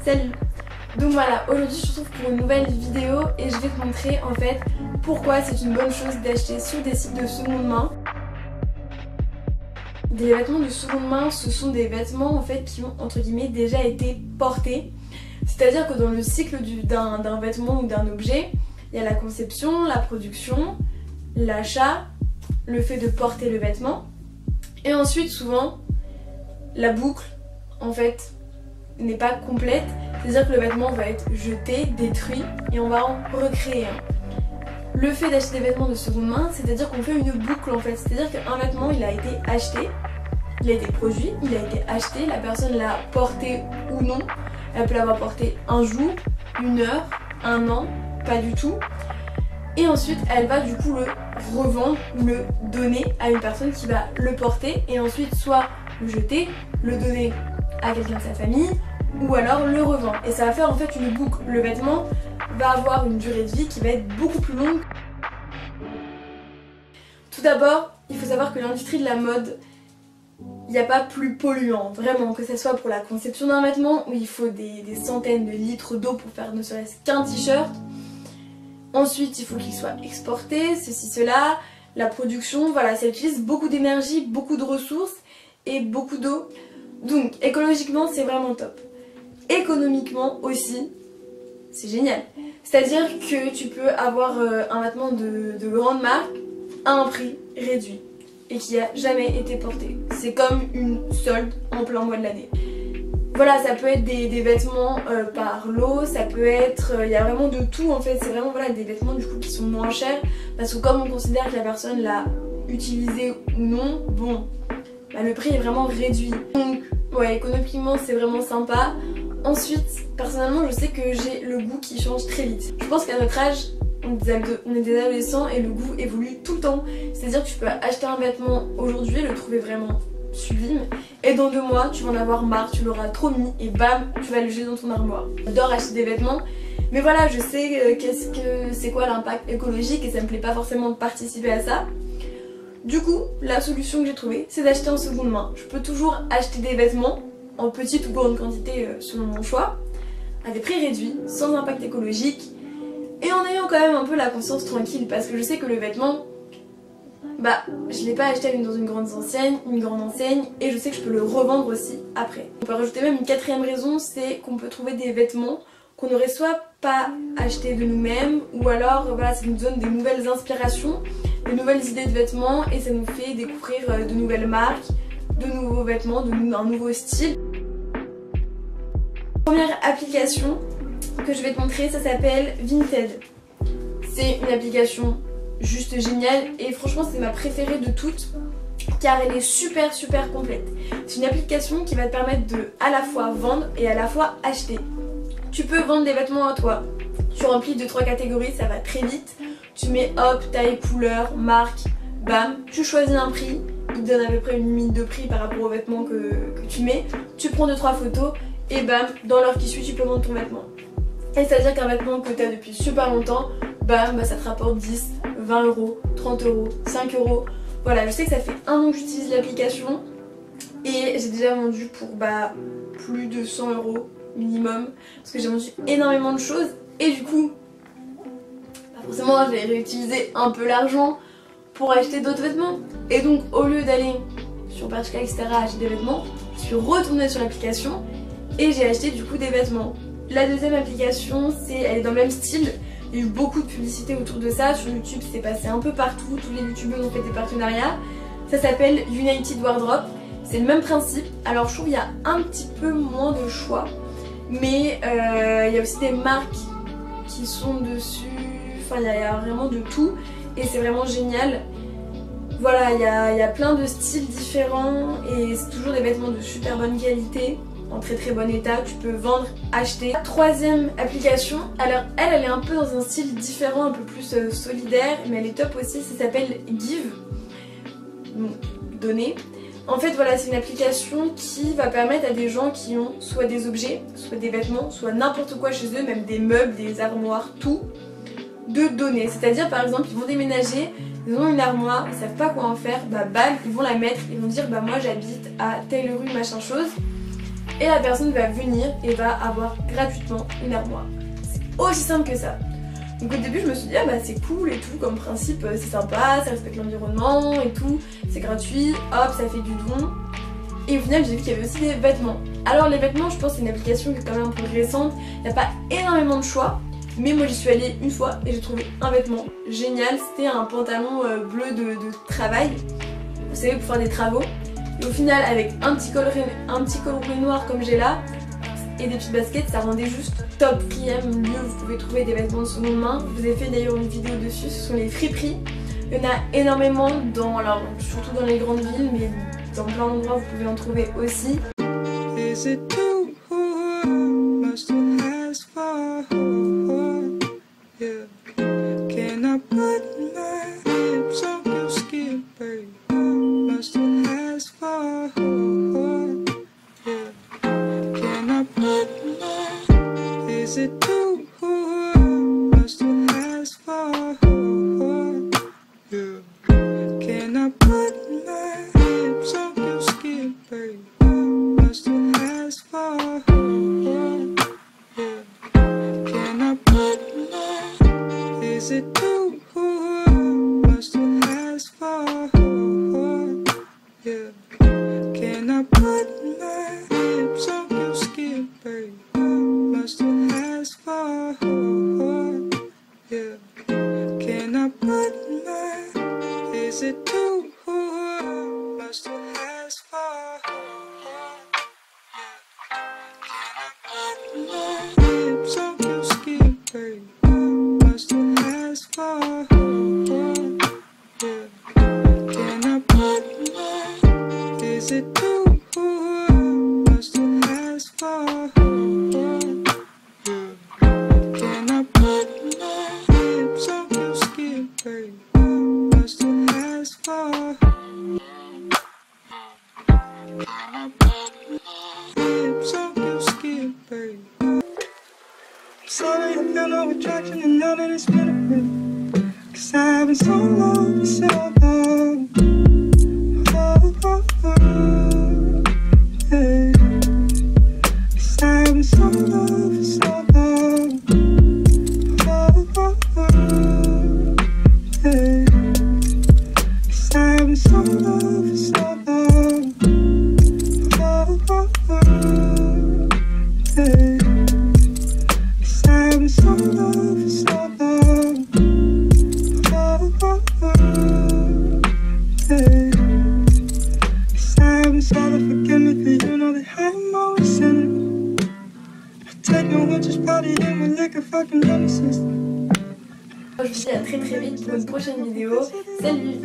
Salut! Donc voilà, aujourd'hui je te retrouve pour une nouvelle vidéo et je vais te montrer en fait pourquoi c'est une bonne chose d'acheter sur des sites de seconde main. Des vêtements de seconde main, ce sont des vêtements en fait qui ont entre guillemets déjà été portés. C'est-à-dire que dans le cycle d'un vêtement ou d'un objet, il y a la conception, la production, l'achat, le fait de porter le vêtement et ensuite souvent la boucle en fait n'est pas complète, c'est-à-dire que le vêtement va être jeté, détruit et on va en recréer un. Le fait d'acheter des vêtements de seconde main, c'est-à-dire qu'on fait une boucle en fait, c'est-à-dire qu'un vêtement il a été acheté, il a été produit, il a été acheté, la personne l'a porté ou non, elle peut l'avoir porté un jour, une heure, un an, pas du tout, et ensuite elle va du coup le revendre ou le donner à une personne qui va le porter et ensuite soit le jeter, le donner à quelqu'un de sa famille ou alors le revendre. Et ça va faire en fait une boucle. Le vêtement va avoir une durée de vie qui va être beaucoup plus longue. Tout d'abord, il faut savoir que l'industrie de la mode, il n'y a pas plus polluant, vraiment, que ce soit pour la conception d'un vêtement où il faut des centaines de litres d'eau pour faire ne serait-ce qu'un t-shirt. Ensuite, il faut qu'il soit exporté, ceci, cela. La production, voilà, ça utilise beaucoup d'énergie, beaucoup de ressources et beaucoup d'eau. Donc écologiquement c'est vraiment top. Économiquement aussi c'est génial. C'est-à-dire que tu peux avoir un vêtement de grande marque à un prix réduit et qui a jamais été porté. C'est comme une solde en plein mois de l'année. Voilà, ça peut être des vêtements par lot, ça peut être... Il y a vraiment de tout en fait. C'est vraiment voilà, des vêtements du coup qui sont moins chers parce que comme on considère que la personne l'a utilisé ou non, bon... Bah, le prix est vraiment réduit. Donc ouais, économiquement c'est vraiment sympa. Ensuite, personnellement je sais que j'ai le goût qui change très vite. Je pense qu'à notre âge, on est des adolescents et le goût évolue tout le temps. C'est-à-dire que tu peux acheter un vêtement aujourd'hui et le trouver vraiment sublime. Et dans 2 mois, tu vas en avoir marre, tu l'auras trop mis et bam, tu vas le jeter dans ton armoire. J'adore acheter des vêtements. Mais voilà, je sais c'est quoi l'impact écologique et ça me plaît pas forcément de participer à ça. Du coup, la solution que j'ai trouvée, c'est d'acheter en seconde main. Je peux toujours acheter des vêtements en petite ou grande quantité selon mon choix, à des prix réduits, sans impact écologique, et en ayant quand même un peu la conscience tranquille, parce que je sais que le vêtement, bah, je l'ai pas acheté dans une grande enseigne, et je sais que je peux le revendre aussi après. On peut rajouter même une 4e raison, c'est qu'on peut trouver des vêtements qu'on n'aurait soit pas acheté de nous-mêmes, ou alors voilà, ça nous donne des nouvelles inspirations, de nouvelles idées de vêtements et ça nous fait découvrir de nouvelles marques, de nouveaux vêtements, un nouveau style. Première application que je vais te montrer, ça s'appelle Vinted. C'est une application juste géniale et franchement c'est ma préférée de toutes car elle est super complète. C'est une application qui va te permettre de à la fois vendre et à la fois acheter. Tu peux vendre des vêtements à toi. Tu remplis 2-3 catégories, ça va très vite. Tu mets hop, taille, couleur, marque, bam, tu choisis un prix, il te donne à peu près une limite de prix par rapport aux vêtements que tu mets, tu prends 2-3 photos et bam, dans l'heure qui suit tu peux vendre ton vêtement. Et c'est à dire qu'un vêtement que tu as depuis super longtemps, bam, bah, ça te rapporte 10, 20 euros, 30 euros, 5 euros. Voilà, je sais que ça fait 1 an que j'utilise l'application et j'ai déjà vendu pour plus de 100 euros minimum parce que j'ai vendu énormément de choses et du coup forcément je vais réutiliser un peu l'argent pour acheter d'autres vêtements. Et donc au lieu d'aller sur Bershka etc acheter des vêtements, je suis retournée sur l'application et j'ai acheté du coup des vêtements. La deuxième application elle est dans le même style. Il y a eu beaucoup de publicité autour de ça. Sur YouTube c'est passé un peu partout, tous les youtubeurs ont fait des partenariats. Ça s'appelle United Wardrobe. C'est le même principe. Alors je trouve qu'il y a un petit peu moins de choix, mais il y a aussi des marques qui sont dessus. Enfin, il y a vraiment de tout et c'est vraiment génial. Voilà, il y a plein de styles différents et c'est toujours des vêtements de super bonne qualité, en très bon état, tu peux vendre, acheter. La 3e application, alors elle est un peu dans un style différent, un peu plus solidaire, mais elle est top aussi, ça s'appelle Give, donc donner. En fait voilà, c'est une application qui va permettre à des gens qui ont soit des objets, soit des vêtements, soit n'importe quoi chez eux, même des meubles, des armoires, tout, de donner. C'est-à-dire par exemple ils vont déménager, ils ont une armoire, ils savent pas quoi en faire, bah bam, ils vont la mettre, ils vont dire bah moi j'habite à telle rue machin chose et la personne va venir et va avoir gratuitement une armoire. C'est aussi simple que ça. Donc au début je me suis dit ah bah c'est cool et tout, comme principe c'est sympa, ça respecte l'environnement et tout, c'est gratuit, hop ça fait du don. Et au final j'ai vu qu'il y avait aussi des vêtements. Alors les vêtements je pense que c'est une application qui est quand même un peu récente, il n'y a pas énormément de choix. Mais moi j'y suis allée une fois et j'ai trouvé un vêtement génial, c'était un pantalon bleu de travail, vous savez pour faire des travaux. Et au final avec un petit coloris noir comme j'ai là et des petites baskets, ça rendait juste top. Quatrième lieu où vous pouvez trouver des vêtements de seconde main, je vous ai fait d'ailleurs une vidéo dessus, ce sont les friperies. Il y en a énormément alors surtout dans les grandes villes, mais dans plein d'endroits vous pouvez en trouver aussi. Sorry, I feel no attraction and now that it's been a bit, 'cause I've been so long for so long. Oh, oh, oh, yeah. 'Cause I've been so long for so long. Oh, oh, oh, yeah. 'Cause I've been so long for so long. Oh, oh, oh, yeah. So long for so long. Oh, oh, oh, yeah. 'Cause I've been sorry, forgive me, for you know that I'm always sinning. I take no one, just party in my liquor, fucking nemesis. Je vous dis à très très vite pour une prochaine vidéo. Salut!